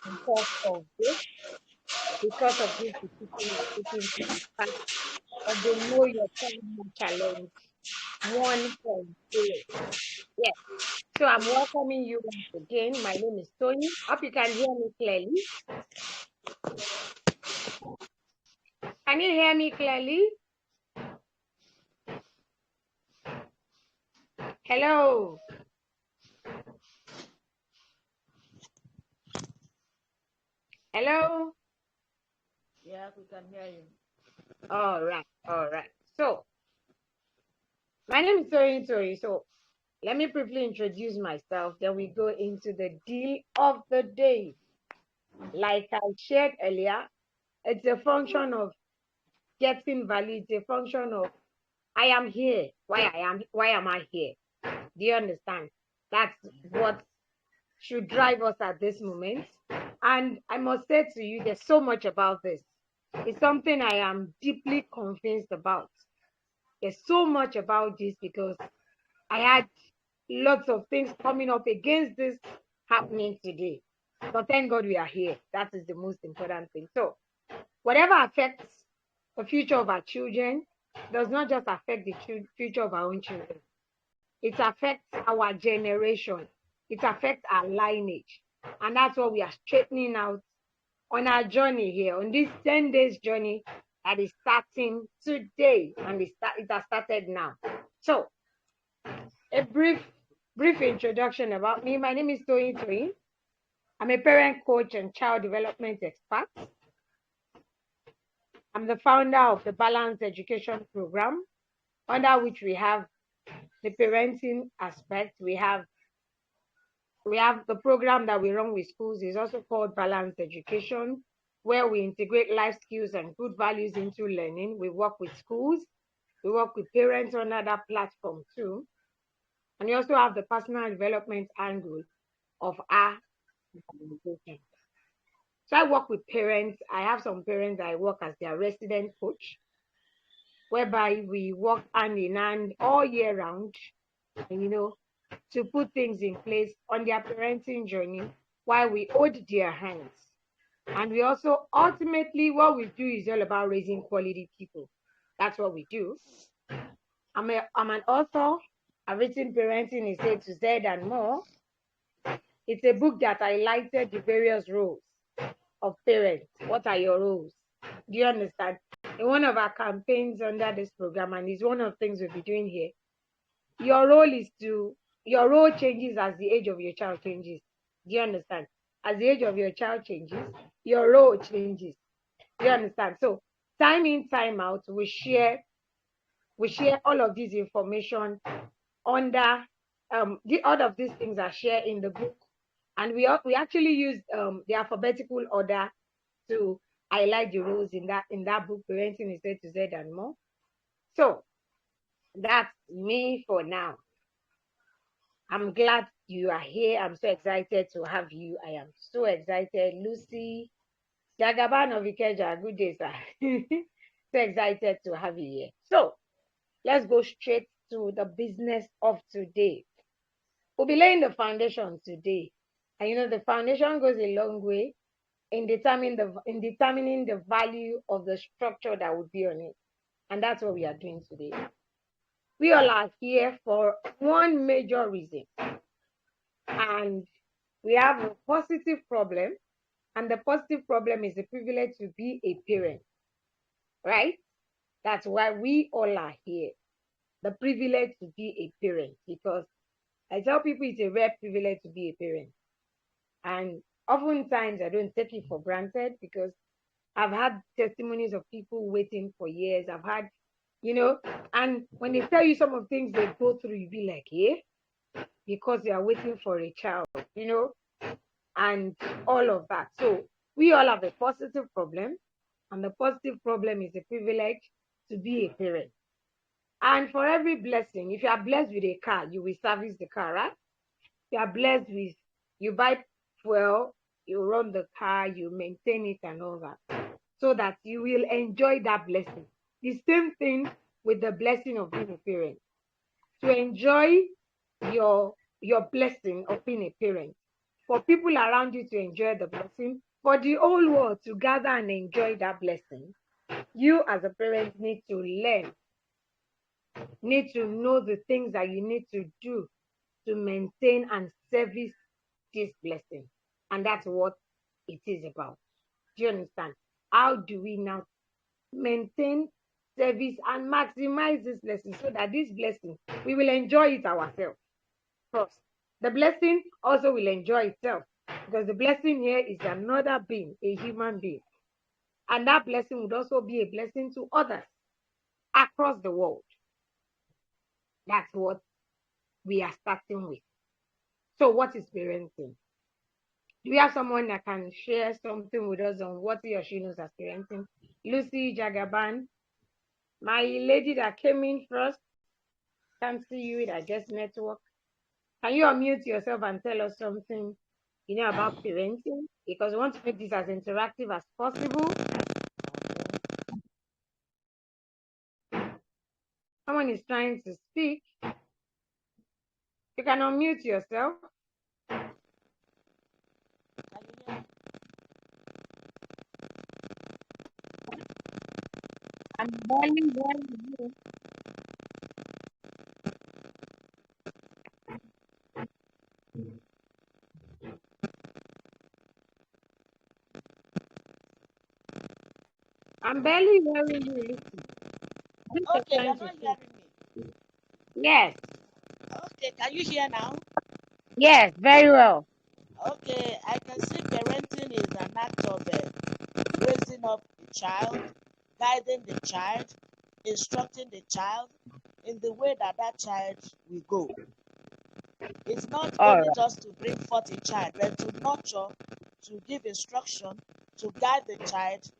because of this, because of this decision you're taking to be part of the Know Your Time Challenge 1.0. Yes. So I'm welcoming you once again. My name is Tony. Hope you can hear me clearly. Can you hear me clearly? Hello. Hello. Yeah, we can hear you. All right. All right. So my name is Tori. So let me briefly introduce myself. Then we go into the deal of the day. Like I shared earlier, it's a function of getting value. It's a function of I am here. Why am I here? Do you understand? That's what should drive us at this moment. And I must say to you, there's so much about this. It's something I am deeply convinced about. There's so much about this because I had lots of things coming up against this happening today. But thank God we are here. That is the most important thing. So, whatever affects the future of our children does not just affect the future of our own children, it affects our generation, it affects our lineage. And that's what we are straightening out on our journey here, on this 10 days journey that is starting today. And it has started now. So, a brief introduction about me. My name is Toyin. I'm a parent coach and child development expert. I'm the founder of the Balanced Education Program, under which we have the parenting aspect. We have the program that we run with schools is also called Balanced Education, where we integrate life skills and good values into learning. We work with schools, we work with parents on that platform too. And we also have the personal development angle of our organization. So I work with parents. I have some parents I work as their resident coach, whereby we work hand in hand all year round, and, to put things in place on their parenting journey while we hold their hands. And we also ultimately, what we do is all about raising quality people. That's what we do. I'm an author. I've written Parenting is A to Z and more. It's a book that highlighted the various roles of parents. What are your roles? Do you understand? In one of our campaigns under this program, and it's one of the things we'll be doing here, your role is to your role changes as the age of your child changes. Do you understand? As the age of your child changes, your role changes. Do you understand? So time in, time out, we share all of this information under all of these things are shared in the book, and we actually use the alphabetical order to highlight the roles in that book, Parenting is A to Z and more. So that's me for now. I'm glad you are here. I'm so excited to have you. I am so excited. Lucy, Jagaban of Ikeja, good day, sir. So excited to have you here. So let's go straight to the business of today. We'll be laying the foundation today. And the foundation goes a long way in determining the value of the structure that would be on it. And that's what we are doing today. We all are here for one major reason. And we have a positive problem. And the positive problem is the privilege to be a parent, right? That's why we all are here. The privilege to be a parent. Because I tell people it's a rare privilege to be a parent. And oftentimes I don't take it for granted because I've had testimonies of people waiting for years. I've had, and when they tell you some of the things they go through, you be like, yeah, because they are waiting for a child, and all of that. So we all have a positive problem, and the positive problem is the privilege to be a parent. And for every blessing, if you are blessed with a car, you will service the car, right? You are blessed with, you buy fuel, you run the car, you maintain it and all that, so that you will enjoy that blessing. The same thing with the blessing of being a parent. To enjoy your blessing of being a parent, for people around you to enjoy the blessing, for the whole world to gather and enjoy that blessing, you as a parent need to learn, need to know the things that you need to do to maintain and service this blessing. And that's what it is about. Do you understand? How do we now maintain, service, and maximize this blessing so that this blessing, we will enjoy it ourselves first. The blessing also will enjoy itself because the blessing here is another being, a human being. And that blessing would also be a blessing to others across the world. That's what we are starting with. So, what is parenting? Do we have someone that can share something with us on what he or she knows as parenting? Lucy Jagaban, my lady that came in first, can't see you, I guess network. Can you unmute yourself and tell us something, about parenting? Because we want to make this as interactive as possible. Someone is trying to speak. You can unmute yourself. I'm very. I'm barely hearing you. Okay, you're not hearing me. Yes. Okay, can you hear now? Yes, very well. Okay, I can see parenting is an act of raising up the child, guiding the child, instructing the child in the way that that child will go. It's not only just to bring forth a child, but to nurture, to give instruction, to guide the child,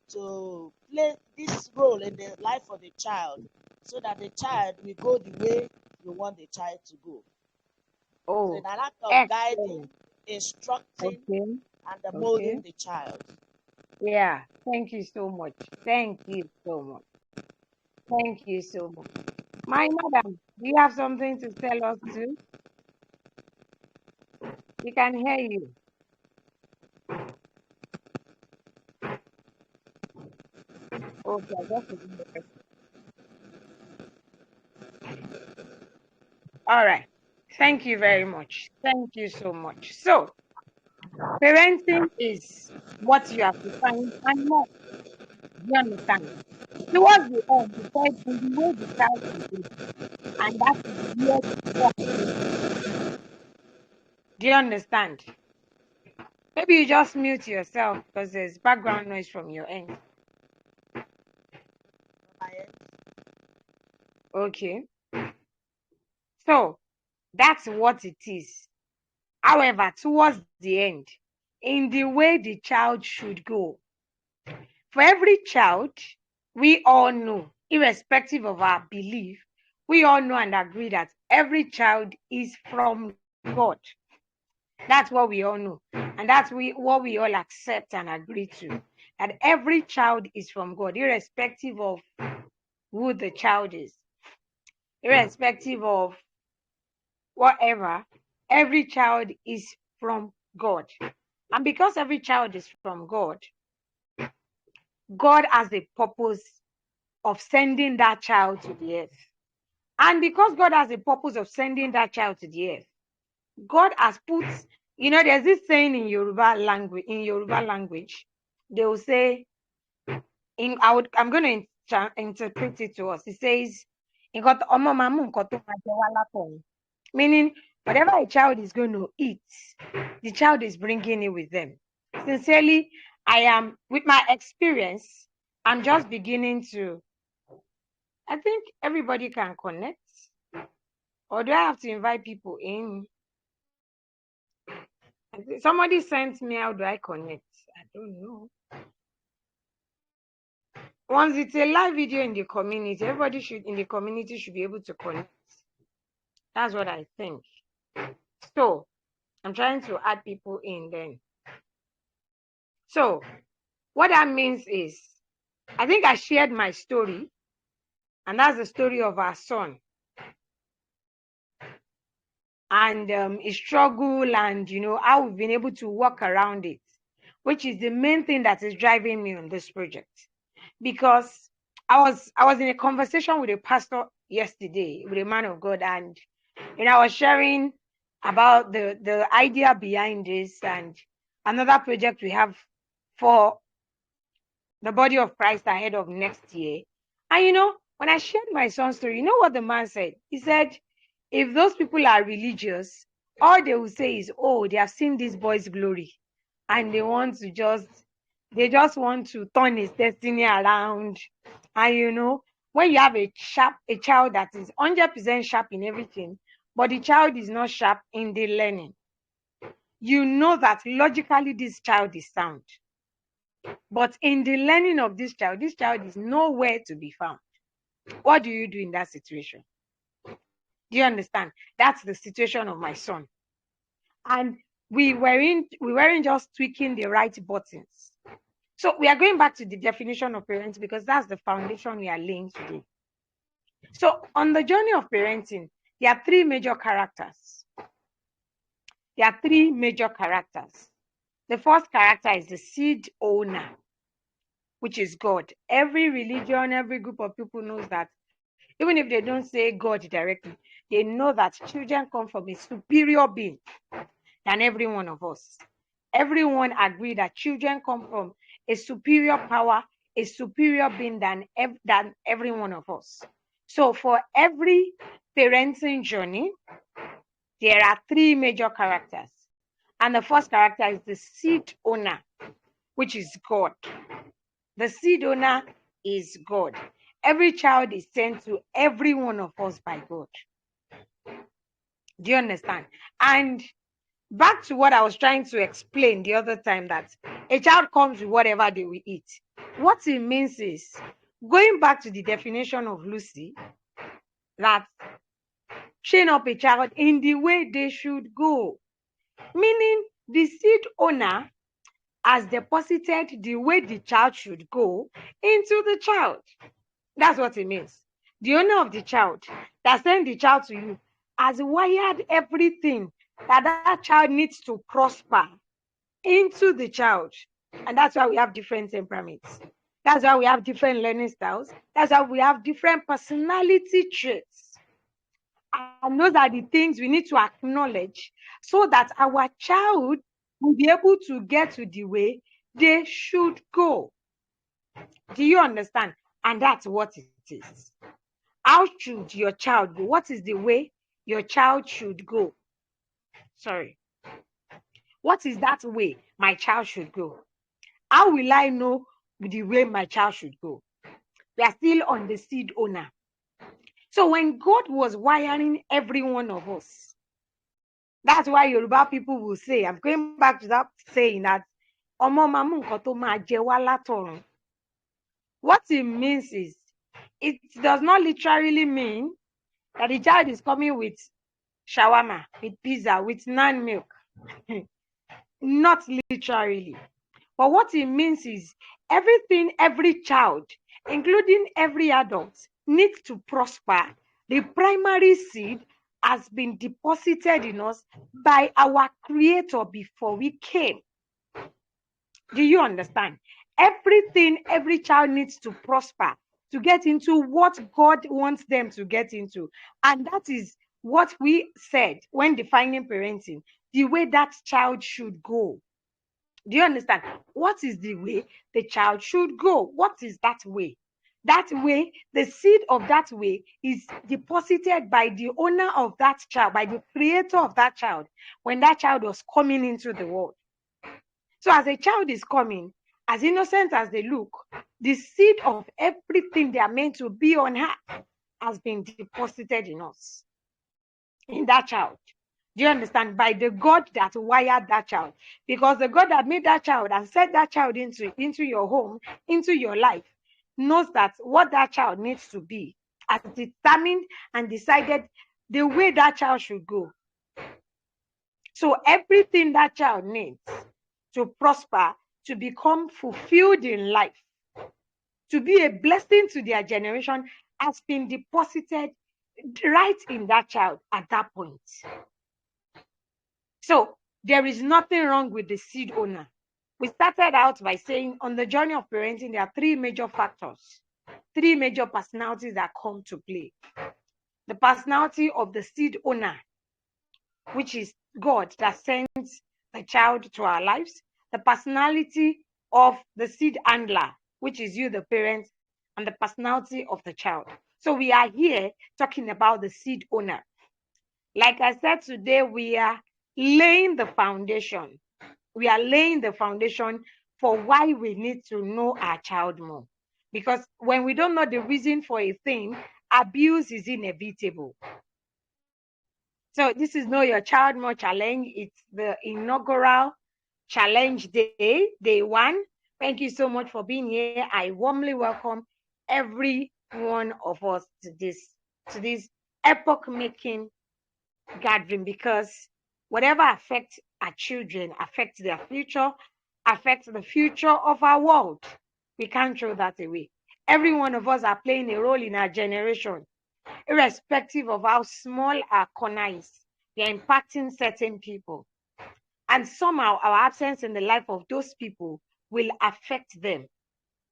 to play this role in the life of the child so that the child will go the way you want the child to go. So it's an act of guiding, instructing, and molding the child. Yeah, thank you so much. Thank you so much. Thank you so much. My madam, do you have something to tell us too? We can hear you. Okay, all right. Thank you very much. Thank you so much. So, parenting is what you have defined and more. You understand? Towards the end, you said in the way the child is, and that is where the work is. Do you understand? Maybe you just mute yourself because there's background noise from your end. Okay. So that's what it is. However, towards the end, in the way the child should go. For every child, we all know, irrespective of our belief, we all know and agree that every child is from God. That's what we all know. And that's what we all accept and agree to. That every child is from God, irrespective of who the child is. Irrespective of whatever, every child is from God. And because every child is from God, God has a purpose of sending that child to the earth. And because God has a purpose of sending that child to the earth, God has put, there's this saying in Yoruba language, they will say, I'm going to interpret it to us. It says, meaning whatever a child is going to eat, the child is bringing it with them. Sincerely, I am, with my experience, I'm just beginning to, I think everybody can connect. Or do I have to invite people in? Somebody sent me, how do I connect? I don't know. Once it's a live video in the community, everybody in the community should be able to connect. That's what I think. So, I'm trying to add people in then. So, what that means is, I think I shared my story, and that's the story of our son. and its struggle, and how we've been able to work around it, which is the main thing that is driving me on this project. Because I was in a conversation with a pastor yesterday, with a man of God, and I was sharing about the idea behind this and another project we have for the body of Christ ahead of next year. And when I shared my son's story, you know what the man said? He said, if those people are religious, all they will say is, oh, they have seen this boy's glory, and they just want to turn his destiny around. And when you have a child that is 100% sharp in everything, but the child is not sharp in the learning, you know that logically this child is sound. But in the learning of this child is nowhere to be found. What do you do in that situation? Do you understand? That's the situation of my son. And we weren't just tweaking the right buttons. So we are going back to the definition of parents because that's the foundation we are laying today. So on the journey of parenting, there are three major characters. The first character is the seed owner, which is God. Every religion, every group of people knows that. Even if they don't say God directly, they know that children come from a superior being than every one of us. Everyone agree that children come from a superior power, a superior being than every one of us. So for every parenting journey, there are three major characters. And the first character is the seed owner, which is God. The seed owner is God. Every child is sent to every one of us by God. Do you understand? And back to what I was trying to explain the other time, that a child comes with whatever they will eat. What it means is, going back to the definition of Lucy, that train up a child in the way they should go. Meaning the seed owner has deposited the way the child should go into the child. That's what it means. The owner of the child that sent the child to you has wired everything that child needs to prosper into the child. And that's why we have different temperaments. That's why we have different learning styles. That's why we have different personality traits. And those are the things we need to acknowledge so that our child will be able to get to the way they should go. Do you understand? And that's what it is. How should your child go? What is the way your child should go? Sorry. What is that way my child should go? How will I know the way my child should go? We are still on the seed owner. So when God was wiring every one of us, that's why Yoruba people will say, I'm going back to that saying that, what it means is, it does not literally mean that the child is coming with shawarma, with pizza, with naan milk. Not literally. But what it means is, everything every child, including every adult, needs to prosper. The primary seed has been deposited in us by our Creator before we came. Do you understand? Everything every child needs to prosper, to get into what God wants them to get into. And that is what we said when defining parenting, the way that child should go. Do you understand? What is the way the child should go? What is that way? That way, the seed of that way is deposited by the owner of that child, by the creator of that child, when that child was coming into the world. So as a child is coming, as innocent as they look, the seed of everything they are meant to be on earth has been deposited in us, in that child. Do you understand? By the God that wired that child. Because the God that made that child and set that child into your home, into your life, knows that what that child needs to be, has determined and decided the way that child should go. So everything that child needs to prosper, to become fulfilled in life, to be a blessing to their generation, has been deposited right in that child at that point. So there is nothing wrong with the seed owner. We started out by saying on the journey of parenting, there are three major factors, three major personalities that come to play. The personality of the seed owner, which is God that sends the child to our lives. The personality of the seed handler, which is you, the parent, and the personality of the child. So we are here talking about the seed owner. Like I said, today we are laying the foundation. We are laying the foundation for why we need to know our child more. Because when we don't know the reason for a thing, abuse is inevitable. So this is Know Your Child More Challenge. It's the inaugural challenge day one. Thank you so much for being here. I warmly welcome every one of us to this epoch-making gathering, because whatever affects our children affects their future, affects the future of our world. We can't throw that away. Every one of us are playing a role in our generation, irrespective of how small our corner is. We are impacting certain people. And somehow our absence in the life of those people will affect them.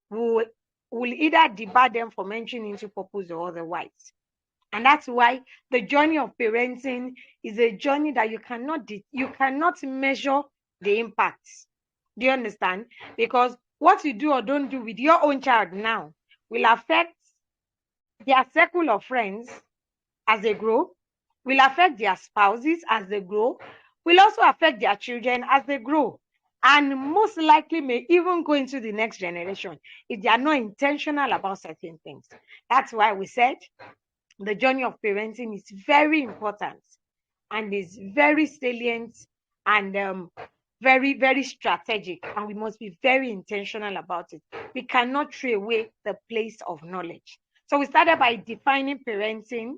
Will either debar them from entering into purpose or otherwise. And that's why the journey of parenting is a journey that you cannot measure the impacts. Do you understand? Because what you do or don't do with your own child now will affect their circle of friends as they grow, will affect their spouses as they grow, will also affect their children as they grow, and most likely may even go into the next generation if they are not intentional about certain things. That's why we said the journey of parenting is very important and is very salient and very, very strategic, and we must be very intentional about it. We cannot throw away the place of knowledge. So we started by defining parenting.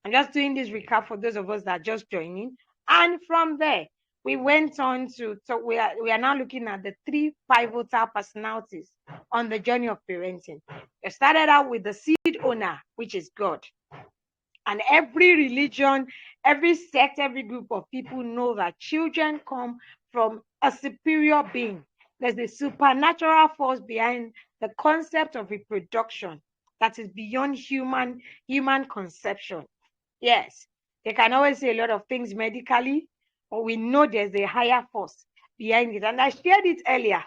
I'm just doing this recap for those of us that are just joining. And from there, we went on to talk. We are now looking at the three pivotal personalities on the journey of parenting. We started out with the seed owner, which is God. And every religion, every sect, every group of people know that children come from a superior being. There's a supernatural force behind the concept of reproduction that is beyond human conception. Yes, they can always say a lot of things medically, but we know there's a higher force behind it. And I shared it earlier.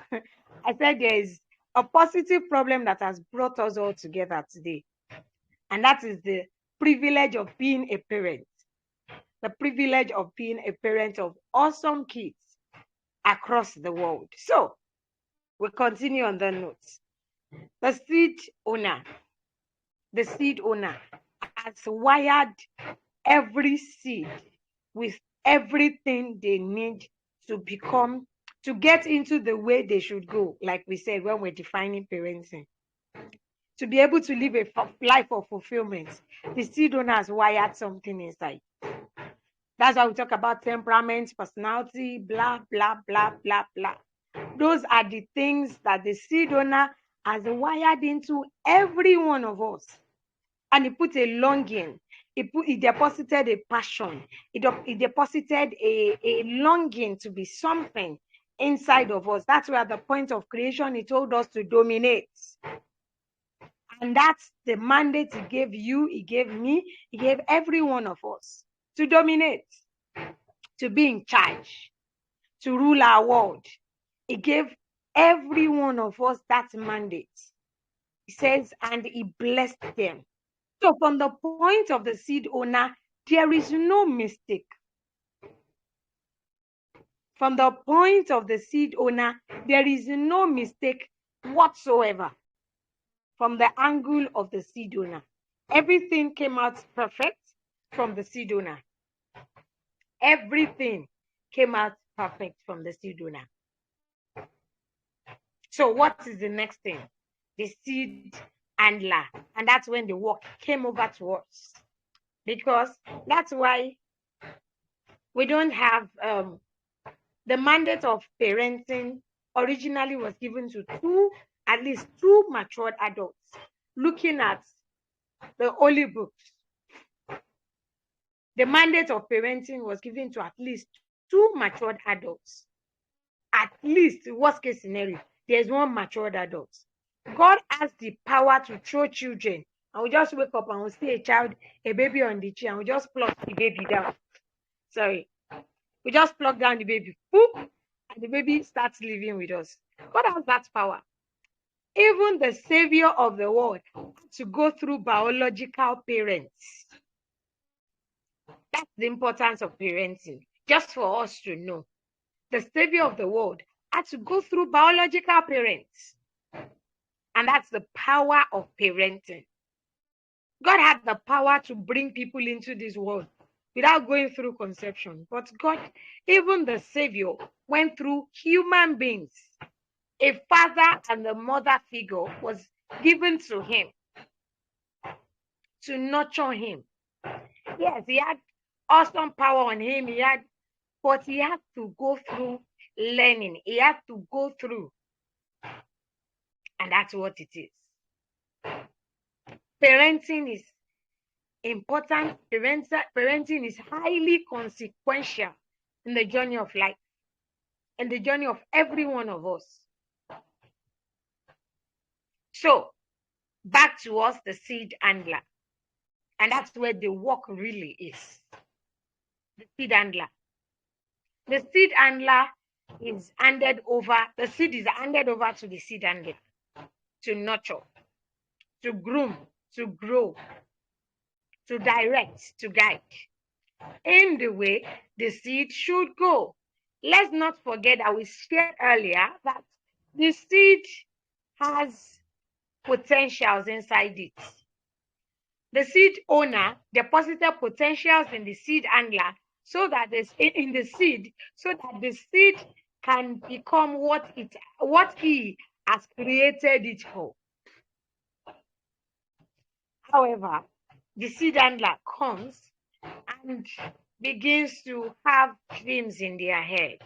I said there is a positive problem that has brought us all together today. And that is the privilege of being a parent. The privilege of being a parent of awesome kids across the world. So, we continue on the notes. The seed owner has wired every seed with everything they need to get into the way they should go, like we said when we're defining parenting. To be able to live a life of fulfillment, the seed owner has wired something inside. That's why we talk about temperament, personality, blah, blah, blah, blah, blah. Those are the things that the seed owner has wired into every one of us. And he put a longing. He deposited a passion. He deposited a longing to be something inside of us. That's where at the point of creation, he told us to dominate. And that's the mandate he gave you, he gave me, he gave every one of us to dominate, to be in charge, to rule our world. He gave every one of us that mandate. He says, and he blessed them. So from the point of the seed owner, there is no mistake. From the point of the seed owner, there is no mistake whatsoever. From the angle of the seed owner, everything came out perfect from the seed owner. Everything came out perfect from the seed owner. So what is the next thing? The seed handler. And that's when the work came over to us. Because that's why we don't have the mandate of parenting originally was given to at least two matured adults looking at the holy books. The mandate of parenting was given to at least 2 matured adults. At least, worst case scenario, there's 1 matured adult. God has the power to throw children. And we just wake up and we see a child, a baby on the tree, and we just plug the baby down. Sorry. We just plug down the baby, boop, and the baby starts living with us. God has that power. Even the Savior of the world had to go through biological parents. That's the importance of parenting, just for us to know. The Savior of the world had to go through biological parents. And that's the power of parenting. God had the power to bring people into this world without going through conception. But God, even the Savior, went through human beings. A father and a mother figure was given to him to nurture him. Yes, he had awesome power on him. But he had to go through learning. He had to go through. And that's what it is. Parenting is important. Parenting is highly consequential in the journey of life, in the journey of every one of us. So, back to us, the seed handler. And that's where the work really is. The seed handler. The seed handler is handed over, the seed is handed over to the seed handler to nurture, to groom, to grow, to direct, to guide in the way the seed should go. Let's not forget that we shared earlier that the seed has potentials inside it. The seed owner deposited potentials in the seed handler so that in the seed, so that the seed can become what he has created it for. However, the seed handler comes and begins to have dreams in their head.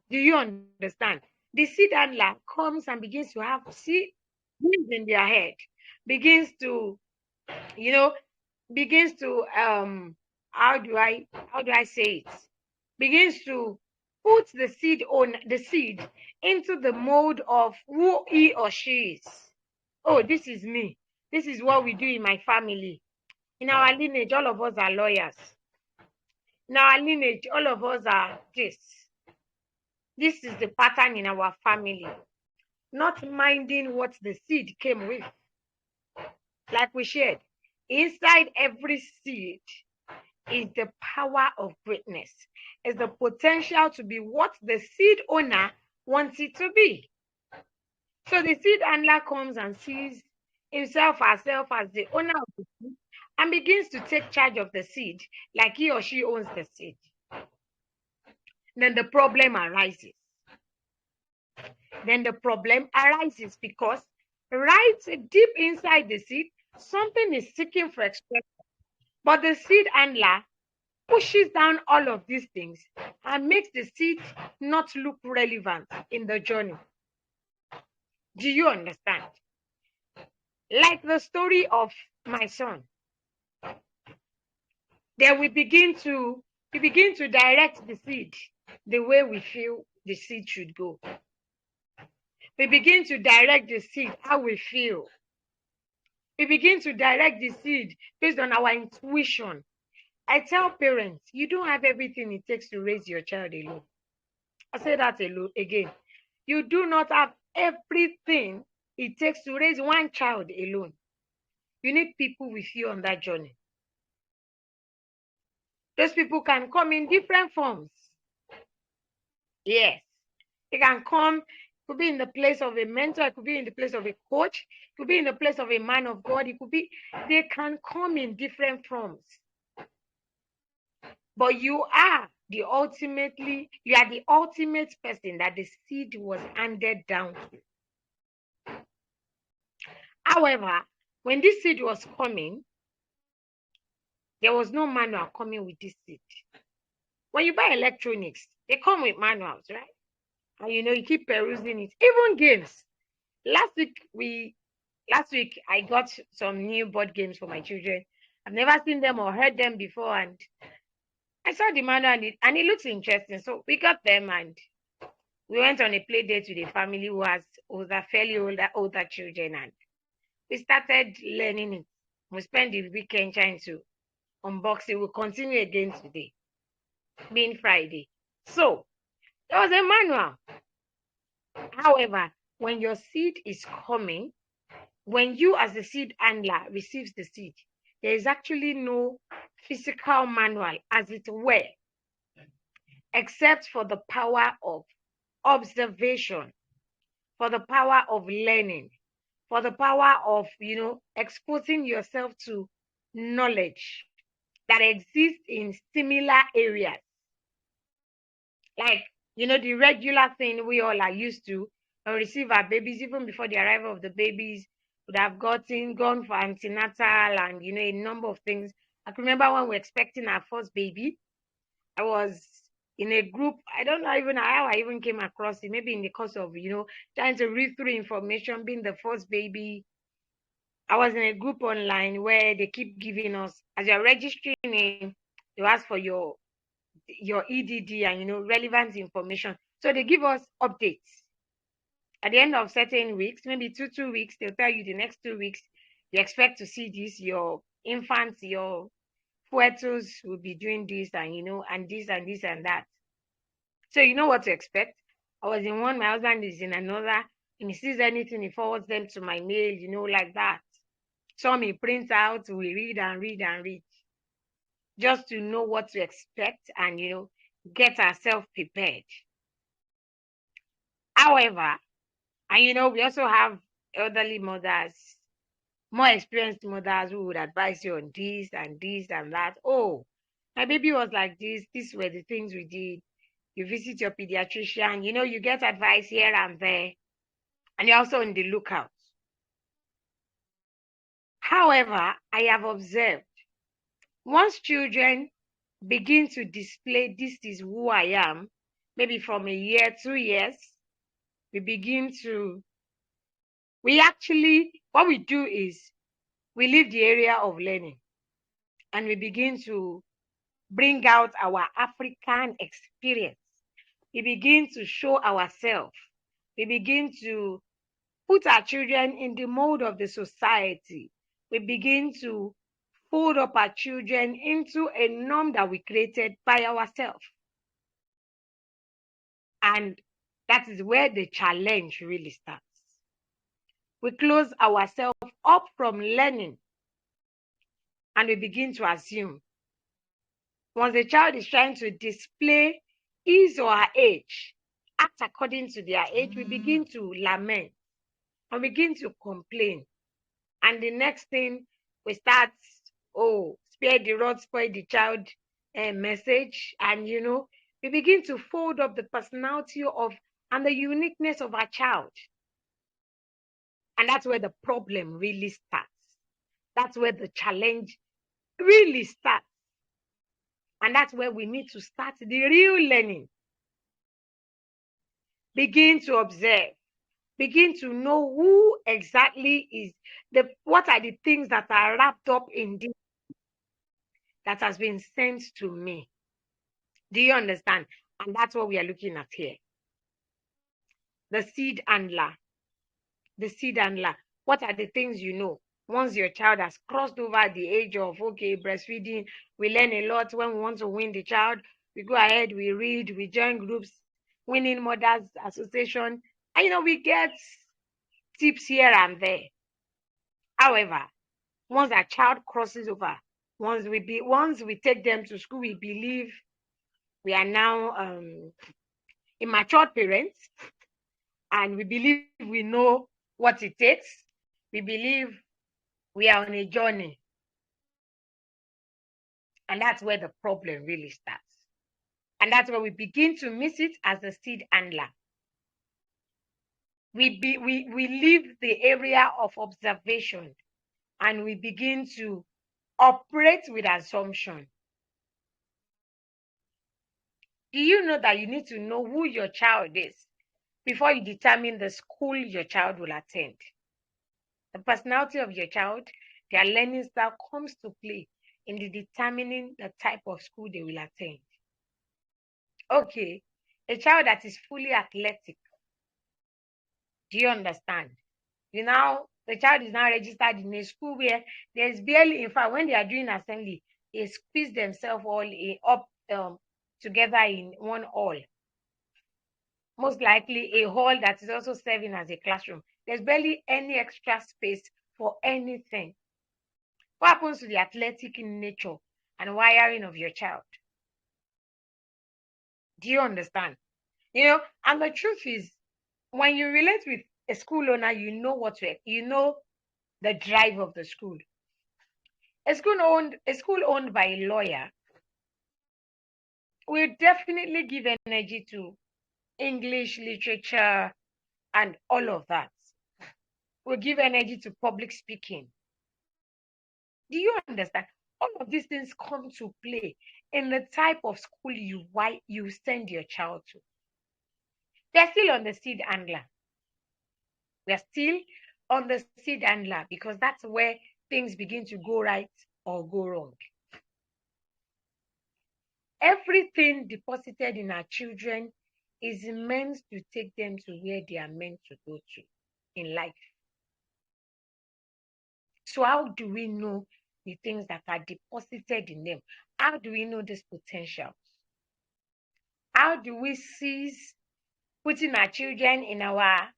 Do you understand? The seed handler comes and begins to have dreams in their head, begins to how do I say it? Begins to put the seed into the mold of who he or she is. Oh, this is me. This is what we do in my family. In our lineage, all of us are lawyers. In our lineage, all of us are this. This is the pattern in our family. Not minding what the seed came with. Like we shared, inside every seed is the power of greatness, is the potential to be what the seed owner wants it to be. So the seed handler comes and sees himself, herself as the owner of the seed and begins to take charge of the seed like he or she owns the seed. Then the problem arises. Because right deep inside the seed, something is seeking for expression. But the seed handler pushes down all of these things and makes the seed not look relevant in the journey. Do you understand? Like the story of my son. Then we begin to direct the seed the way we feel the seed should go. We begin to direct the seed how we feel. We begin to direct the seed based on our intuition. I tell parents, you don't have everything it takes to raise your child alone. I say that again. You do not have everything it takes to raise one child alone. You need people with you on that journey. Those people can come in different forms. Yes. They can come, could be in the place of a mentor, it could be in the place of a coach, it could be in the place of a man of God, they can come in different forms. But you are the ultimate person that the seed was handed down to. However, when this seed was coming, there was no manual coming with this seed. When you buy electronics, they come with manuals, right? And you keep perusing it. Even games. Last week I got some new board games for my children. I've never seen them or heard them before, and I saw the manual and it looks interesting. So we got them and we went on a play date with a family who has fairly older children, and we started learning it. We spent the weekend trying to unbox it. We'll continue again today, being Friday. So there was a manual. However, when your seed is coming, when you as the seed handler receives the seed, there is actually no physical manual, as it were, except for the power of observation, for the power of learning, for the power of, exposing yourself to knowledge that exists in similar areas. Like, the regular thing we all are used to receive our babies, even before the arrival of the babies, would have gone for antenatal and, a number of things. I can remember when we were expecting our first baby, I was in a group. I don't know even how I even came across it. Maybe in the course of, trying to read through information, being the first baby. I was in a group online where they keep giving us, as you're registering in, they ask for your EDD and, relevant information. So they give us updates. At the end of certain weeks, maybe two weeks, they'll tell you the next 2 weeks, you expect to see this, your infants, your fetus will be doing this and this and this and that. So you know what to expect. I was in one, my husband is in another, and he sees anything, he forwards them to my mail, like that. Some he prints out, we read and read and read, just to know what to expect and, get ourselves prepared. However, and we also have elderly mothers, more experienced mothers who would advise you on this and this and that. Oh, my baby was like this. These were the things we did. You visit your pediatrician, you get advice here and there, and you're also on the lookout. However, I have observed once children begin to display this is who I am, maybe from a year, 2 years, what we do is we leave the area of learning and we begin to bring out our African experience. We begin to show ourselves. We begin to put our children in the mold of the society. We begin to fold up our children into a norm that we created by ourselves. And that is where the challenge really starts. We close ourselves up from learning and we begin to assume. Once a child is trying to display his or her age, act according to their age, we begin to lament and begin to complain. And the next thing we start, spare the rod, spoil the child message. And, we begin to fold up the personality and the uniqueness of our child. And that's where the problem really starts. That's where the challenge really starts. And that's where we need to start the real learning. Begin to observe. Begin to know who exactly is what are the things that are wrapped up in this that has been sent to me. Do you understand? And that's what we are looking at here. The seed handler. The seed handler. What are the things you know? Once your child has crossed over the age of, breastfeeding, we learn a lot. When we want to win the child, we go ahead, we read, we join groups, Winning Mothers Association, and, we get tips here and there. However, once a child crosses over, once we take them to school, we believe we are now immature parents, and we believe we know what it takes. We believe we are on a journey. And that's where the problem really starts. And that's where we begin to miss it as a seed handler. We leave the area of observation and we begin to operate with assumption. Do you know that you need to know who your child is before you determine the school your child will attend? The personality of your child, their learning style comes to play in the determining the type of school they will attend. Okay, a child that is fully athletic. Do you understand? The child is now registered in a school where there's barely, in fact, when they are doing assembly, they squeeze themselves up together in one hall. Most likely a hall that is also serving as a classroom. There's barely any extra space for anything. What happens to the athletic nature and wiring of your child? Do you understand? And the truth is, when you relate with a school owner, you know the drive of the school. A school owned by a lawyer will definitely give energy to English literature and all of that. Will give energy to public speaking. Do you understand? All of these things come to play in the type of school you send your child to. They're still on the seed handler. We're still on the seed handler because that's where things begin to go right or go wrong. Everything deposited in our children is meant to take them to where they are meant to go to in life. So how do we know the things that are deposited in them? How do we know this potential? How do we seize putting our children in our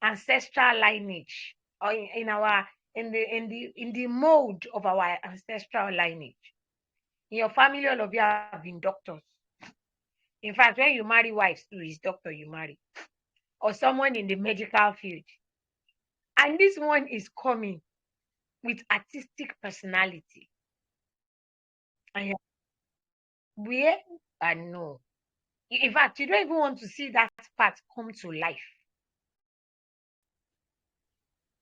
ancestral lineage or in the mode of our ancestral lineage? In your family, all of you have been doctors. In fact, when you marry wives too, it's doctor you marry. Or someone in the medical field. And this one is coming with artistic personality. And where? No. In fact, you don't even want to see that part come to life.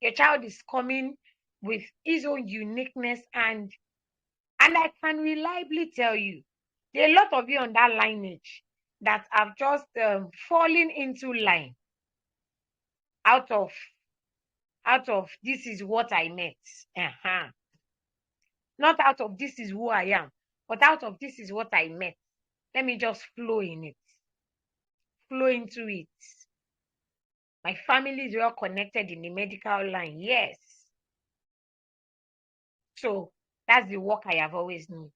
Your child is coming with his own uniqueness, and I can reliably tell you, there are a lot of you on that lineage that have just fallen into line out of this is what I met. Not out of this is who I am, but out of this is what I met. Let me just flow in it. Flow into it. My family is well connected in the medical line. Yes. So that's the work I have always known.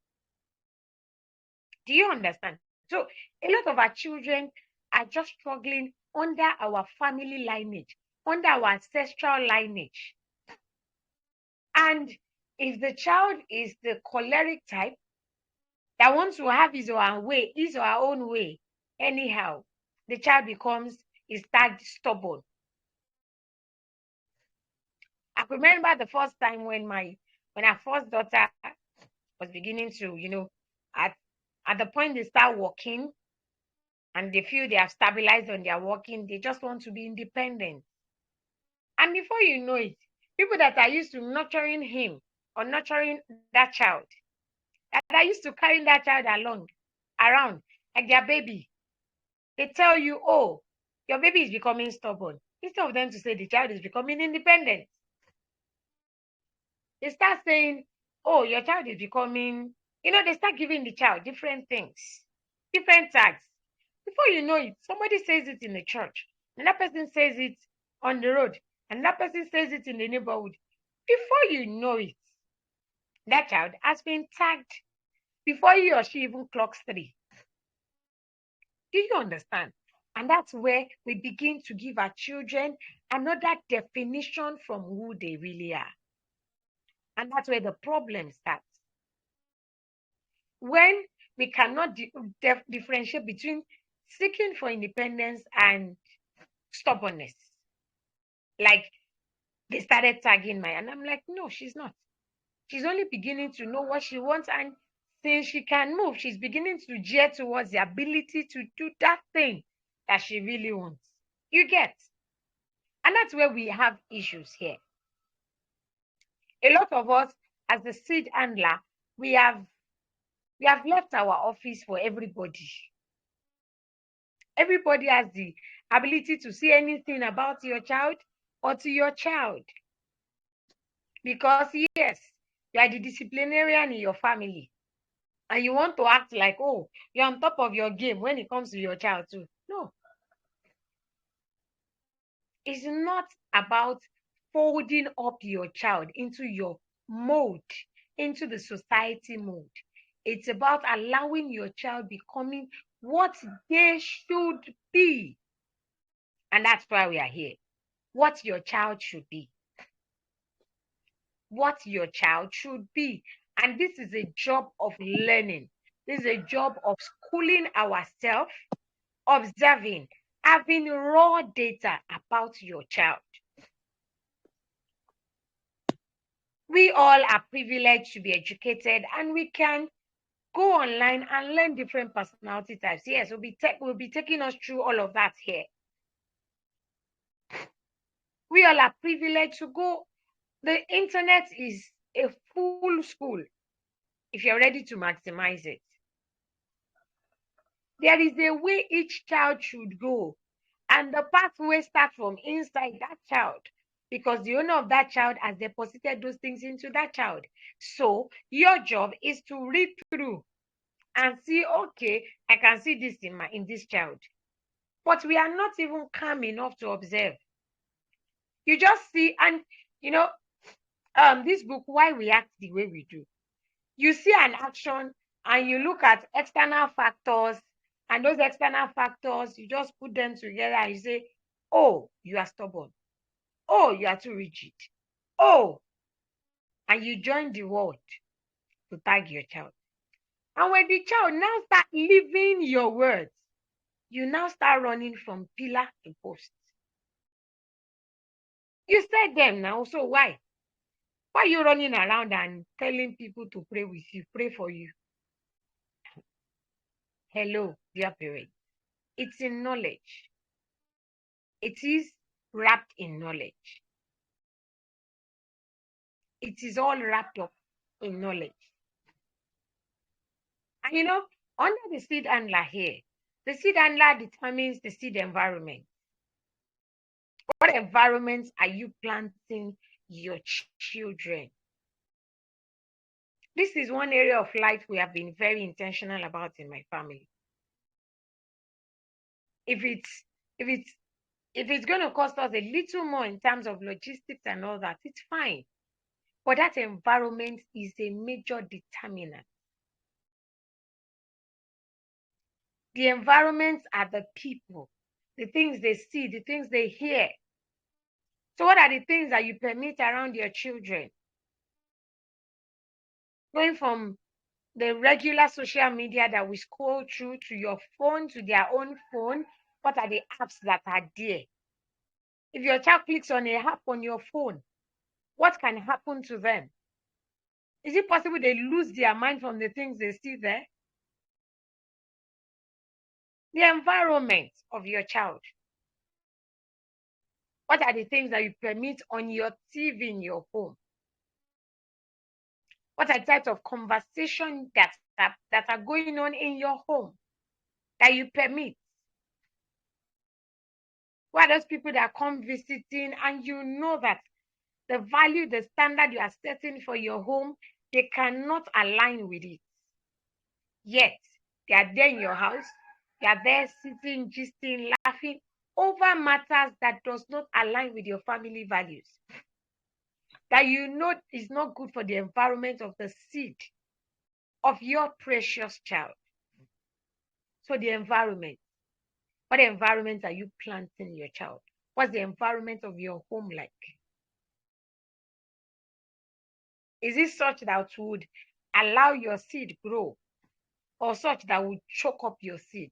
Do you understand? So a lot of our children are just struggling under our family lineage, under our ancestral lineage. And if the child is the choleric type that wants to have his or her own way, anyhow, the child is tagged stubborn. I remember the first time when our first daughter was beginning to, at the point they start walking and they feel they have stabilized on their walking, they just want to be independent. And before you know it, people that are used to nurturing him or nurturing that child, that are used to carrying that child around like their baby, they tell you, oh, your baby is becoming stubborn. Instead of them to say the child is becoming independent, they start saying, oh, your child is becoming, they start giving the child different things, different tags. Before you know it, somebody says it in the church, another person says it on the road, another person says it in the neighborhood. Before you know it, that child has been tagged before he or she even clocks 3. Do you understand? And that's where we begin to give our children another definition from who they really are. And that's where the problem starts. When we cannot differentiate between seeking for independence and stubbornness. Like they started tagging and I'm like, no, she's not. She's only beginning to know what she wants, and since she can move, she's beginning to gear towards the ability to do that thing that she really wants. You get? And that's where we have issues here. A lot of us, as the seed handler, we have left our office for everybody. Everybody has the ability to see anything about your child or to your child. Because yes, You are the disciplinarian in your family. And you want to act like, oh, you're on top of your game when it comes to your child too. No, it's not about folding up your child into your mold, into the society mold. It's about allowing your child becoming what they should be. And that's why we are here. What your child should be. What your child should be. And this is a job of learning. This is a job of schooling ourselves, observing, having raw data about your child. We all are privileged to be educated, and we can go online and learn different personality types. Yes, we'll be taking us through all of that here. We all are privileged to go. The internet is a full school if you're ready to maximize it. There is a way each child should go, and the pathway starts from inside that child, because the owner of that child has deposited those things into that child. So your job is to read through and see, okay, I can see this in this child. But we are not even calm enough to observe. You just see, and you know, this book, Why We Act the Way We Do. You see an action and you look at external factors, and those external factors, you just put them together and you say, oh, you are stubborn. Oh, you are too rigid. Oh, and you join the world to tag your child. And when the child now start living your words, you now start running from pillar to post. You said them now, so why? Why are you running around and telling people to pray with you, pray for you? Hello, dear parents. It's in knowledge. It is wrapped in knowledge. It is all wrapped up in knowledge. And under the seed handler here, the seed handler determines the seed environment. What environments are you planting your children? This is one area of life we have been very intentional about in my family. If it's going to cost us a little more in terms of logistics and all that, it's fine. But that environment is a major determinant. The environments are the people, the things they see, the things they hear. So what are the things that you permit around your children? Going from the regular social media that we scroll through to your phone, to their own phone, what are the apps that are there? If your child clicks on a app on your phone, what can happen to them? Is it possible they lose their mind from the things they see there? The environment of your child. What are the things that you permit on your TV in your home? What are the types of conversation that are going on in your home that you permit? Who are those people that come visiting and you know that the value, the standard you are setting for your home, they cannot align with it? Yet, they are there in your house, they are there sitting, gisting, laughing over matters that does not align with your family values. That you know is not good for the environment of the seed of your precious child. So the environment. What environment are you planting your child? What's the environment of your home like? Is it such that would allow your seed grow, or such that would choke up your seed?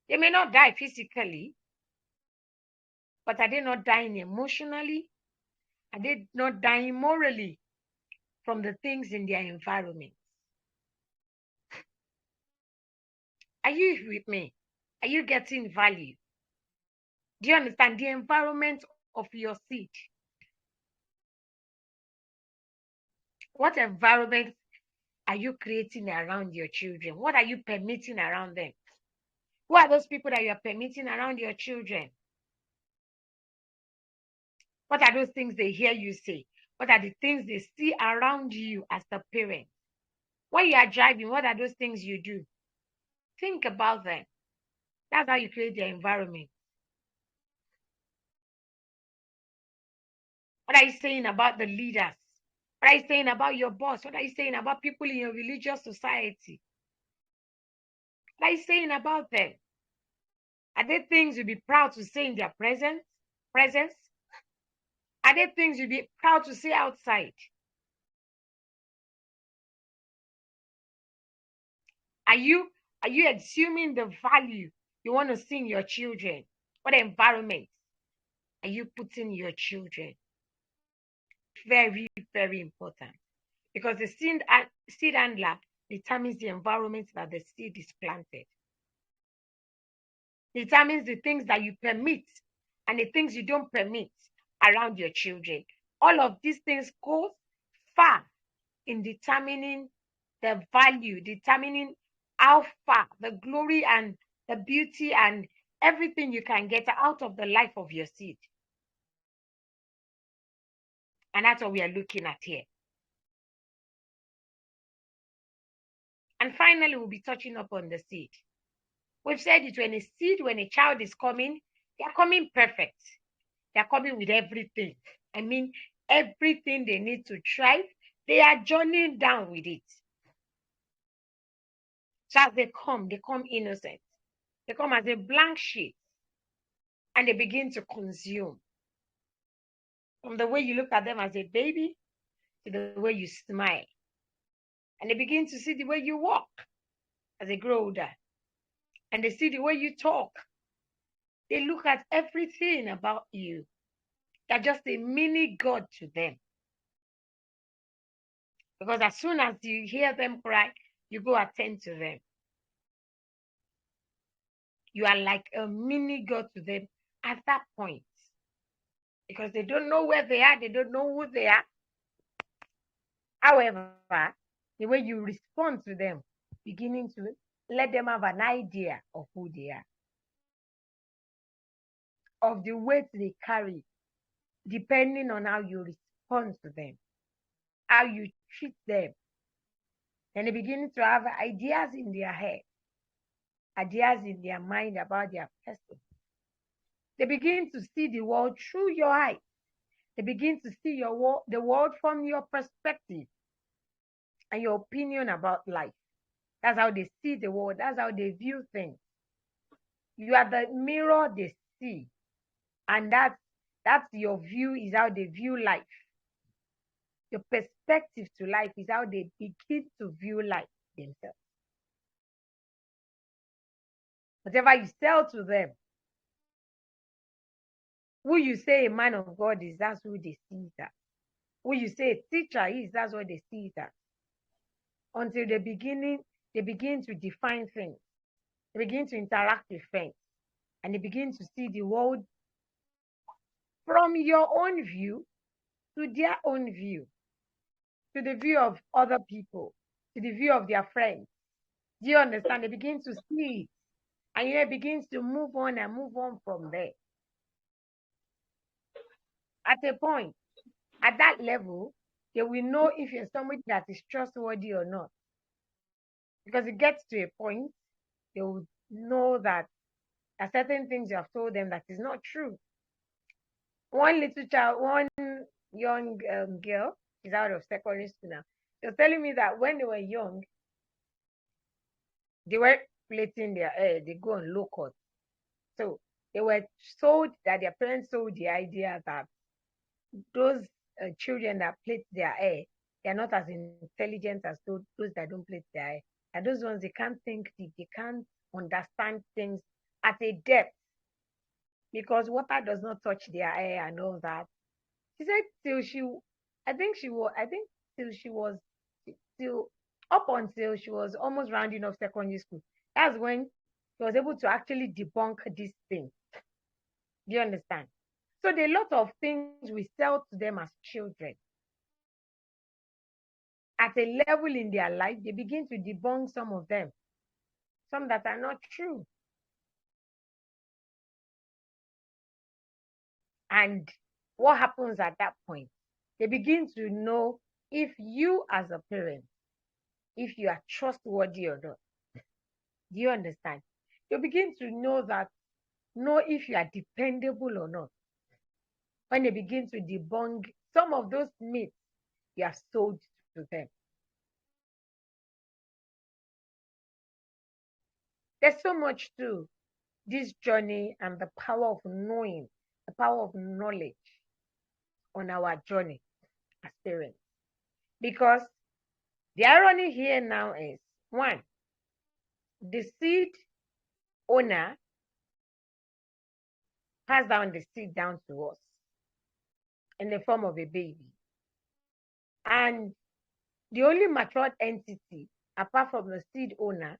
They may not die physically, but are they not dying emotionally? Are they not dying morally from the things in their environment? Are you with me? Are you getting value? Do you understand the environment of your seed? What environment are you creating around your children? What are you permitting around them? Who are those people that you are permitting around your children? What are those things they hear you say? What are the things they see around you as the parent? When you are driving, what are those things you do? Think about them. That's how you create your environment. What are you saying about the leaders? What are you saying about your boss? What are you saying about people in your religious society? What are you saying about them? Are there things you'll be proud to say in their presence? Presence? Are there things you'll be proud to say outside? Are you assuming the value you want to see in your children? What environment are you putting your children? Very, very important. Because the seed handler determines the environment that the seed is planted. Determines the things that you permit and the things you don't permit around your children. All of these things go far in determining the value, determining how far the glory and the beauty and everything you can get out of the life of your seed. And that's what we are looking at here. And finally, we'll be touching up on the seed. We've said it, when a child is coming, they are coming perfect. They are coming with everything. I mean, everything they need to thrive, they are journeying down with it. So as they come innocent. They come as a blank sheet and they begin to consume. From the way you look at them as a baby to the way you smile. And they begin to see the way you walk as they grow older. And they see the way you talk. They look at everything about you. You're just a mini God to them. Because as soon as you hear them cry, you go attend to them. You are like a mini God to them at that point. Because they don't know where they are, they don't know who they are. However, the way you respond to them, beginning to let them have an idea of who they are, of the weight they carry, depending on how you respond to them, how you treat them. And they begin to have ideas in their head, ideas in their mind about their person. They begin to see the world through your eyes. They begin to see the world from your perspective and your opinion about life. That's how they see the world. That's how they view things. You are the mirror they see. And that's your view, is how they view life. Your perspective to life is how they begin to view life themselves. Whatever you sell to them, who you say a man of God is, that's who they see it as. Who you say a teacher is, that's what they see it as. Until they begin to define things. They begin to interact with things. And they begin to see the world from your own view to their own view, to the view of other people, to the view of their friends. Do you understand? They begin to see it. And it begins to move on and move on from there. At a point, at that level, they will know if you're somebody that is trustworthy or not. Because it gets to a point, they will know that there are certain things you have told them that is not true. One little child, one young girl, is out of secondary school now. She was telling me that when they were young, they were plating their hair, they go on low cut. So they were sold, that their parents sold the idea that those children that plait their hair, they are not as intelligent as those that don't plait their hair. And those ones, they can't think deep, they can't understand things at a depth, because water does not touch their hair and all that. She said till up until she was almost rounding off secondary school. That's when she was able to actually debunk this thing. Do you understand? So there are a lot of things we sell to them as children. At a level in their life, they begin to debunk some of them, some that are not true. And what happens at that point? They begin to know if you as a parent, if you are trustworthy or not. Do you understand? You begin to know if you are dependable or not. When they begin to debunk some of those myths you have sold to them. There's so much to this journey and the power of knowing, the power of knowledge on our journey as parents. Because the irony here now is one, the seed owner passed down the seed down to us in the form of a baby. And the only matured entity, apart from the seed owner,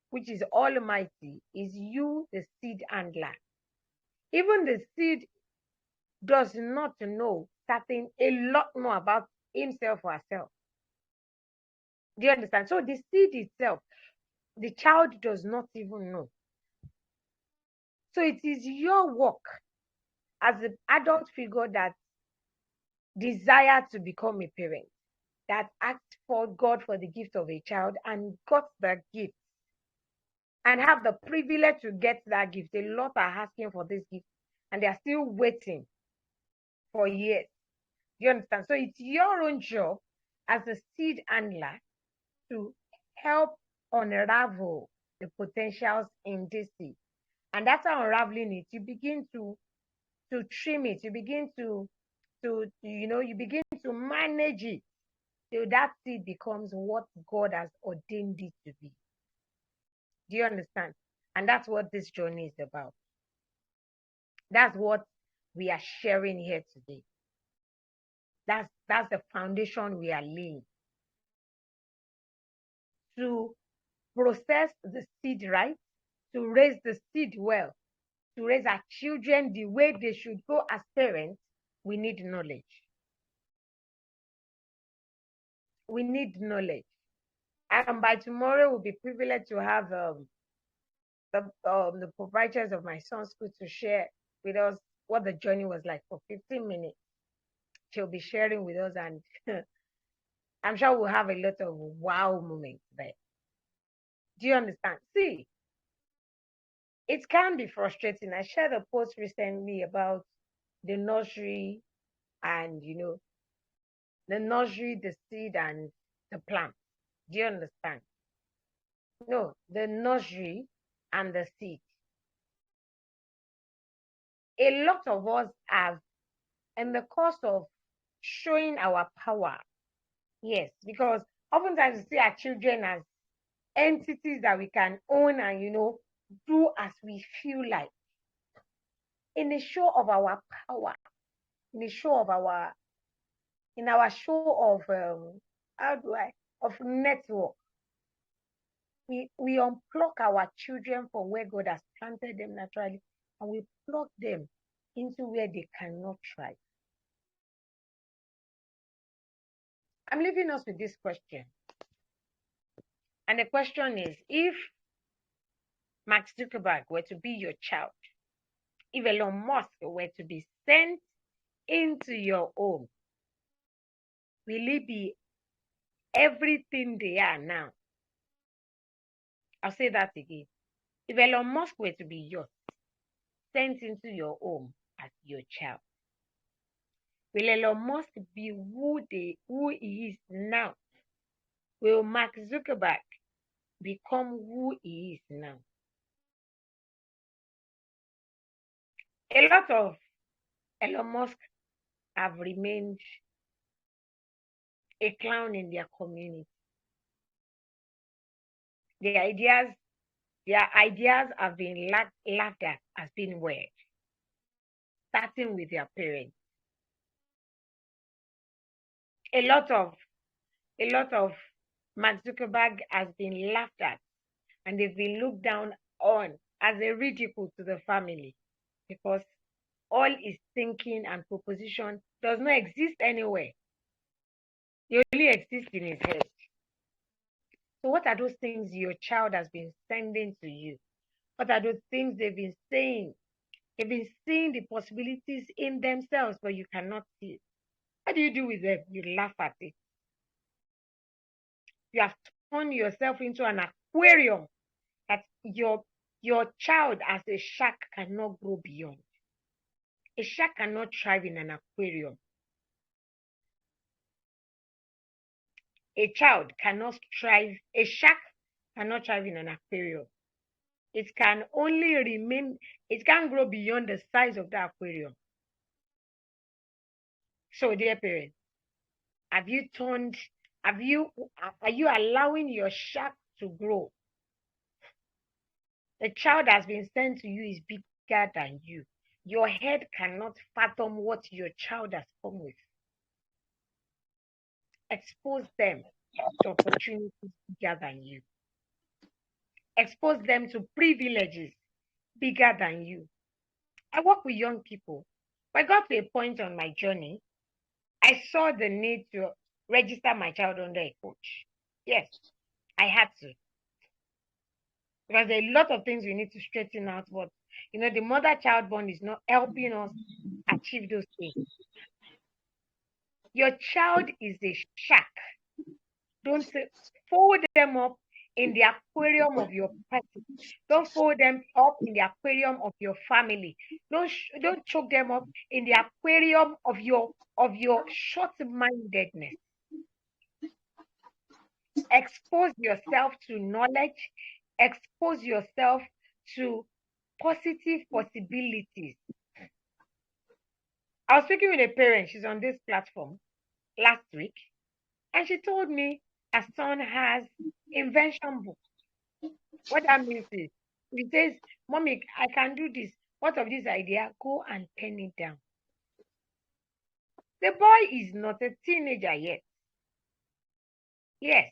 which is Almighty, is you, the seed handler. Even the seed does not know a lot more about himself or herself. Do you understand? So the seed itself, the child does not even know. So it is your work as an adult figure that desire to become a parent, that asked for God for the gift of a child and got the gift and have the privilege to get that gift. A lot are asking for this gift and they are still waiting for years. You understand? So it's your own job as a seed handler to help unravel the potentials in this seed. And that's how unraveling it, you begin to trim it, you begin to you begin to manage it till that seed becomes what God has ordained it to be. Do you understand? And that's what this journey is about. That's what we are sharing here today. That's the foundation we are laying to process the seed right, to raise the seed well, to raise our children the way they should go as parents. We need knowledge. We need knowledge. And by tomorrow, we'll be privileged to have the proprietors of my son's school to share with us what the journey was like for 15 minutes. She'll be sharing with us, and I'm sure we'll have a lot of wow moments there. Do you understand? See, it can be frustrating. I shared a post recently about the nursery and, the nursery, the seed, and the plant. Do you understand? No, the nursery and the seed. A lot of us have, in the course of showing our power, yes, because oftentimes we see our children as entities that we can own and, do as we feel like. In a show of our power, in a show of our, in our show of, of network, we unplug our children from where God has planted them naturally, and we plug them into where they cannot thrive. I'm leaving us with this question. And the question is, if Mark Zuckerberg were to be your child, if Elon Musk were to be sent into your home, will he be everything they are now? I'll say that again. If Elon Musk were to be yours, sent into your home as your child, will Elon Musk be who he is now? Will Mark Zuckerberg become who he is now? A lot of Elon Musk have remained a clown in their community. Their ideas have been laughed at as being weird, starting with their parents. A lot of Mark Zuckerberg has been laughed at, and they've been looked down on as a ridicule to the family, because all his thinking and proposition does not exist anywhere. They only exist in his head. So what are those things your child has been sending to you? What are those things they've been saying? They've been seeing the possibilities in themselves, but you cannot see it. What do you do with them? You laugh at it. You have turned yourself into an aquarium that your child as a shark cannot grow beyond. A shark cannot thrive in an aquarium. A child cannot thrive, a shark cannot thrive in an aquarium. It can only remain, it can't grow beyond the size of the aquarium. So, dear parents, are you allowing your shark to grow? The child has been sent to you is bigger than you. Your head cannot fathom what your child has come with. Expose them to opportunities bigger than you. Expose them to privileges bigger than you. I work with young people. I got to a point on my journey, I saw the need to register my child under a coach. Yes, I had to. Because there are a lot of things we need to straighten out, but the mother-child bond is not helping us achieve those things. Your child is a shark. Don't fold them up in the aquarium of your person. Don't fold them up in the aquarium of your family. Don't choke them up in the aquarium of your short-mindedness. Expose yourself to knowledge. Expose yourself to positive possibilities. I was speaking with a parent. She's on this platform last week, and she told me her son has invention books. What that means is, he says, "Mommy, I can do this. What of this idea? Go and pen it down." The boy is not a teenager yet. Yes.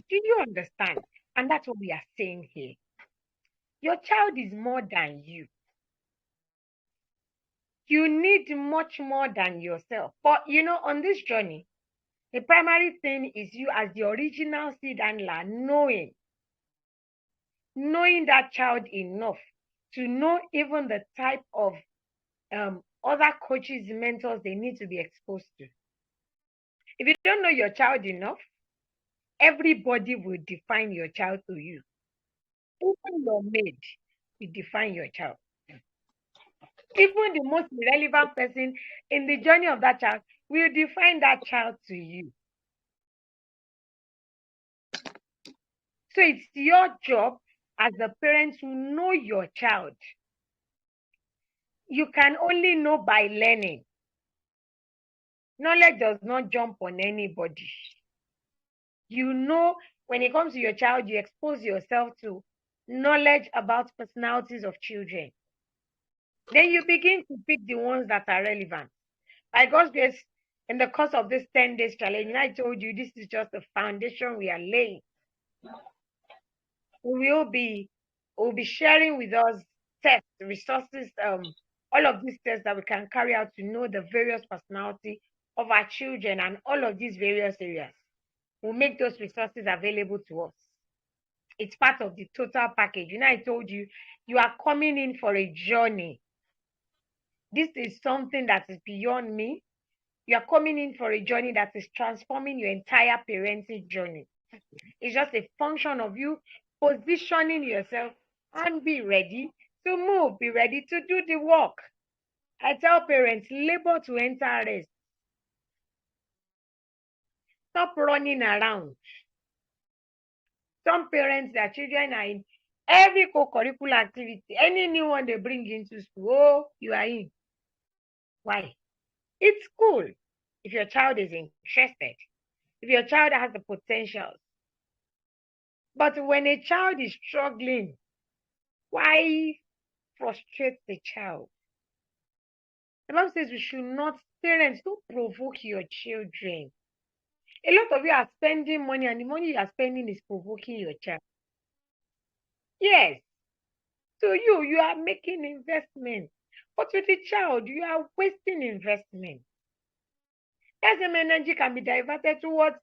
Do you understand? And that's what we are saying here. Your child is more than you. You need much more than yourself. But on this journey, the primary thing is you as the original seed handler, knowing that child enough to know even the type of other coaches, mentors they need to be exposed to. If you don't know your child enough, everybody will define your child to you. Even your maid will define your child. Even the most relevant person in the journey of that child will define that child to you. So it's your job as a parent to know your child. You can only know by learning. Knowledge does not jump on anybody. When it comes to your child, you expose yourself to knowledge about personalities of children. Then you begin to pick the ones that are relevant. By God's grace, in the course of this 10 days challenge, I told you this is just the foundation we are laying. We will be sharing with us tests, resources, all of these tests that we can carry out to know the various personality of our children and all of these various areas. We'll make those resources available to us. It's part of the total package. I told you, you are coming in for a journey. This is something that is beyond me. You are coming in for a journey that is transforming your entire parenting journey. It's just a function of you positioning yourself and be ready to move, be ready to do the work. I tell parents, labor to enter rest. Stop running around. Some parents, their children are in every co-curricular activity. Any new one they bring into school, you are in. Why? It's cool if your child is interested, if your child has the potential. But when a child is struggling, why frustrate the child? The Bible says we should not, parents, don't provoke your children. A lot of you are spending money, and the money you are spending is provoking your child. Yes. So you are making investment. But with the child, you are wasting investment. That same energy can be diverted towards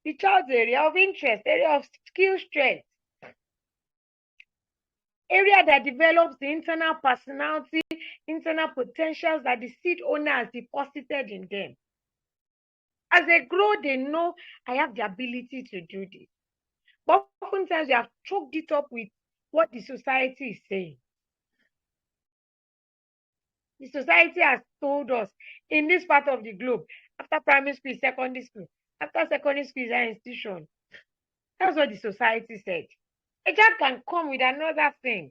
the child's area of interest, area of skill strength. area that develops the internal personality, internal potentials that the seed owner has deposited in them. As they grow, they know I have the ability to do this. But oftentimes we have choked it up with what the society is saying. The society has told us in this part of the globe, after primary school, secondary school, after secondary school is an institution. That's what the society said. A child can come with another thing.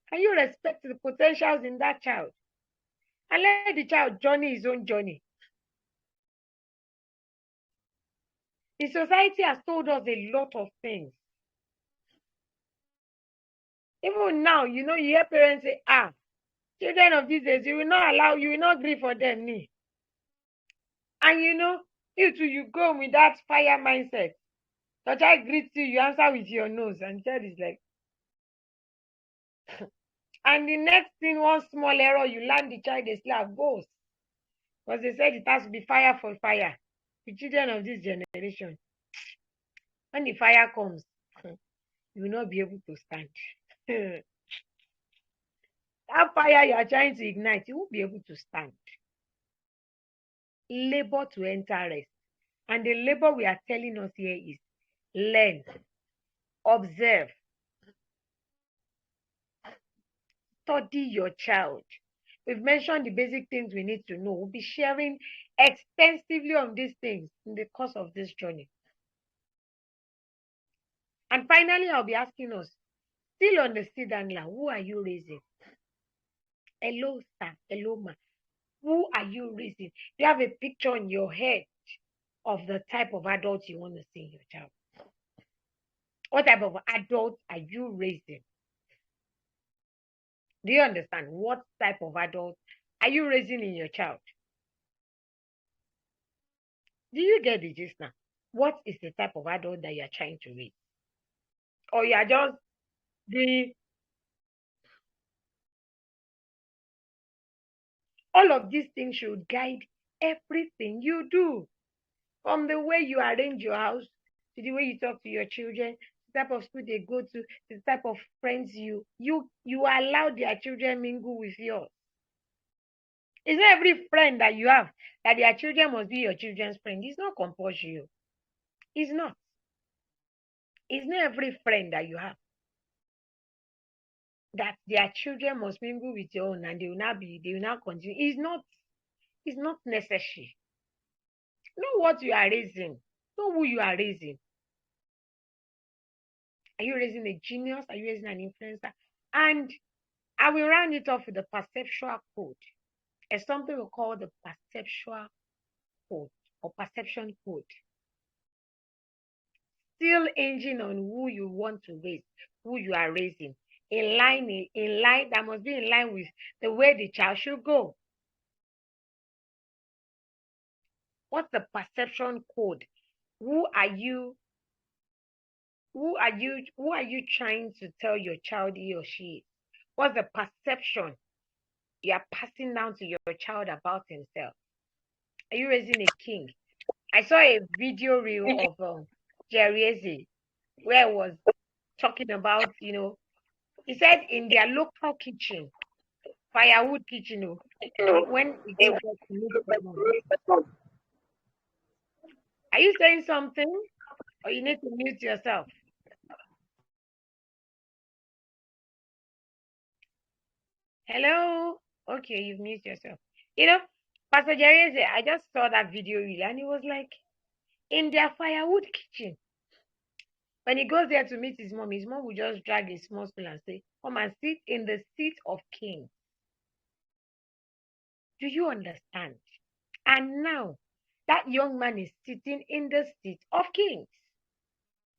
Can you respect the potentials in that child? And let the child journey his own journey. The society has told us a lot of things. Even now, you hear parents say, children of these days, you will not agree for them. Me. And you go with that fire mindset. The child greets you, you answer with your nose, and the child is like, and the next thing, one small error, you land the child, they slap, goes. Because they said it has to be fire for fire. The children of this generation, when the fire comes, you will not be able to stand. That fire you are trying to ignite, you won't be able to stand. Labor to enter rest. And the labor we are telling us here is learn, observe, study your child. We've mentioned the basic things we need to know. We'll be sharing extensively on these things in the course of this journey. And finally, I'll be asking us, still on the seed and land, who are you raising? Hello, sir. Hello, ma. Who are you raising? Do you have a picture in your head of the type of adult you want to see in your child? What type of adult are you raising? Do you understand? What type of adult are you raising in your child? Do you get the gist now? What is the type of adult that you are trying to raise? Or you are just the all of these things should guide everything you do. From the way you arrange your house, to the way you talk to your children, the type of school they go to, the type of friends you allow their children mingle with yours. It's not every friend that you have that their children must be your children's friend. It's not compulsory. It's not. It's not every friend that you have that their children must mingle with your own and they will not continue. It's not necessary. Know what you are raising. Know who you are raising. Are you raising a genius? Are you raising an influencer? And I will round it off with the perceptual code. It's something we call the perceptual code or perception code. Still hinging on who you want to raise, who you are raising. In line that must be in line with the way the child should go. What's the perception code? Who are you trying to tell your child he or she is? What's the perception you are passing down to your child about himself? Are you raising a king? I saw a video reel of Jerry Eze where it was talking about, he said in their local kitchen, firewood kitchen, when he goes to meet his mom. Are you saying something? Or you need to mute yourself? Hello? Okay, you've muted yourself. Pastor Jerry Eze, I just saw that video reel and it was like in their firewood kitchen. When he goes there to meet his mom will just drag a small stool and say, come and sit in the seat of king. Do you understand? And now, that young man is sitting in the seat of kings.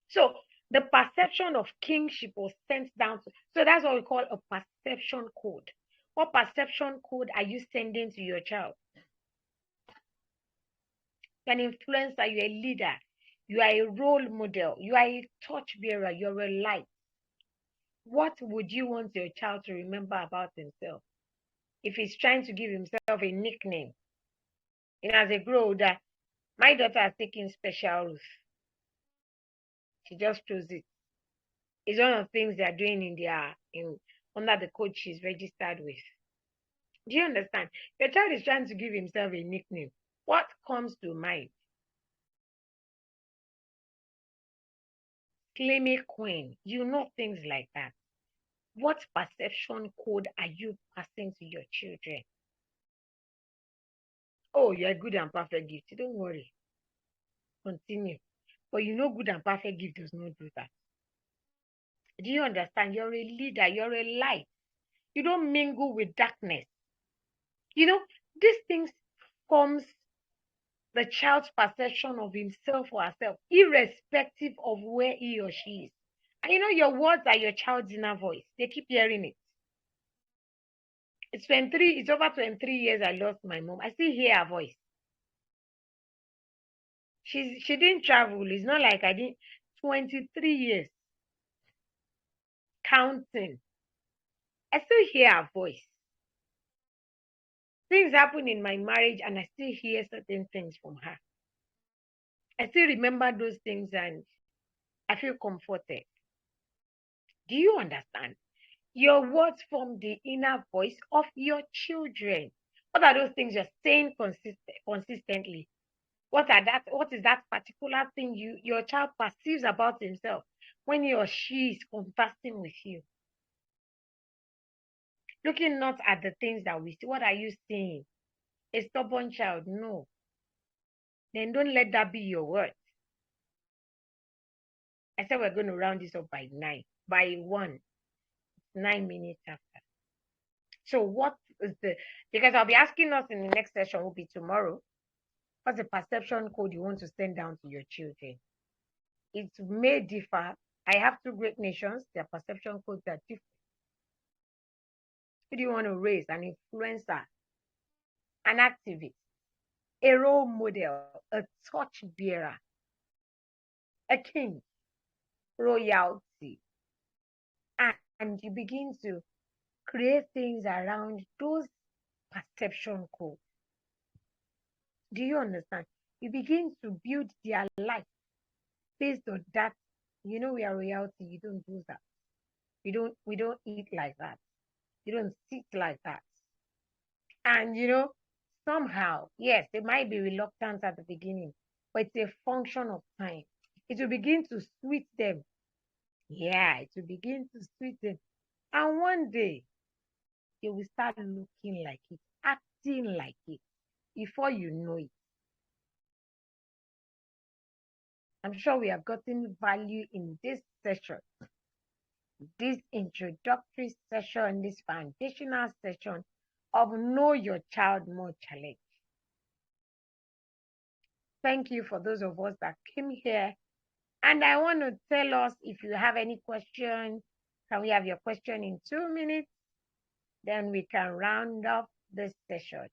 So, the perception of kingship was sent down to, so that's what we call a perception code. What perception code are you sending to your child? You're an influencer, you're a leader, you are a role model, you are a torchbearer, you're a light. What would you want your child to remember about himself? If he's trying to give himself a nickname, as they grow older, my daughter has taken Special Ruth. She just chose it. It's one of the things they are doing in under the code she's registered with. Do you understand? Your child is trying to give himself a nickname. What comes to mind? Slimy Queen. You know things like that. What perception code are you passing to your children? Oh, you're a good and perfect gift. Don't worry. Continue. But you know, good and perfect gift does not do that. Do you understand? You're a leader. You're a light. You don't mingle with darkness. You know, these things forms the child's perception of himself or herself, irrespective of where he or she is. And you know, your words are your child's inner voice. They keep hearing it. It's over 23 years I lost my mom. I still hear her voice. She didn't travel. It's not like I didn't. 23 years counting. I still hear her voice. Things happen in my marriage and I still hear certain things from her. I still remember those things and I feel comforted. Do you understand? Your words form the inner voice of your children. What are those things you're saying consistently? What is that particular thing your child perceives about himself when he or she is conversing with you? Looking not at the things that we see. What are you saying? A stubborn child? No. Then don't let that be your word. I said we're going to round this up by 9. By 1. 9 minutes after. So what is because I'll be asking us in the next session will be tomorrow. What's the perception code you want to send down to your children? It may differ. I have 2 great nations. Their perception codes are different. Who do you want to raise? An influencer, an activist, a role model, a torch bearer, a king, royalty. And you begin to create things around those perception codes. Do you understand? You begin to build their life based on that. You know we are royalty. You don't do that. We don't eat like that. You don't sit like that. And you know, somehow, yes, they might be reluctant at the beginning, but it's a function of time. It will begin to sweet them. Yeah, it will begin to sweet them. And one day they will start looking like it, acting like it before you know it. I'm sure we have gotten value in this session, this introductory session, this foundational session of Know Your Child More Challenge. Thank you for those of us that came here. And I want to tell us if you have any question, can we have your question in 2 minutes? Then we can round up this session.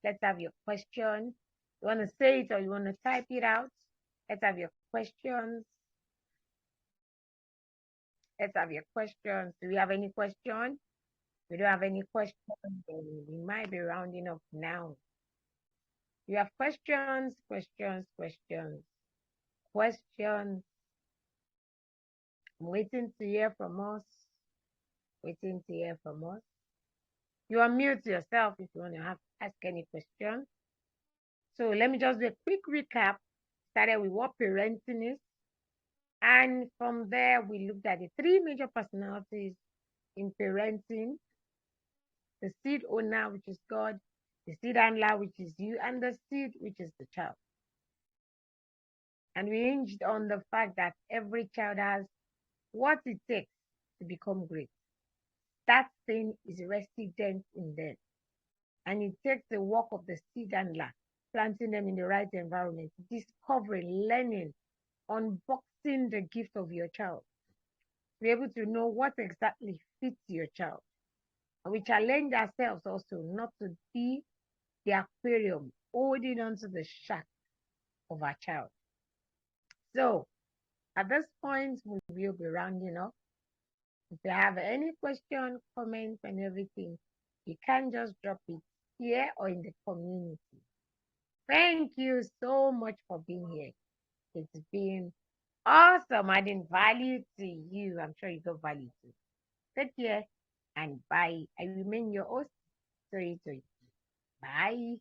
Let's have your question. You want to say it or you want to type it out? Let's have your questions. Let's have your questions. Do we have any questions? We don't have any questions. We might be rounding up now. You have questions, questions, questions, questions. I'm waiting to hear from us. Waiting to hear from us. You unmute yourself if you want to ask any question. So let me just do a quick recap. Started with what parenting is. And from there, we looked at the 3 major personalities in parenting. The seed owner, which is God, the seed handler, which is you, and the seed, which is the child. And we hinged on the fact that every child has what it takes to become great. That thing is resident in them. And it takes the work of the seed handler, planting them in the right environment, discovering, learning, unboxing the gift of your child, to be able to know what exactly fits your child. And we challenge ourselves also not to be the aquarium holding onto the shack of our child. So at this point, we will be rounding up. If you have any question, comment, and everything, you can just drop it here or in the community. Thank you so much for being here. It's been awesome adding value to you. I'm sure you got value too. Take care. and bye. I remain your host, Tori Tori. Bye.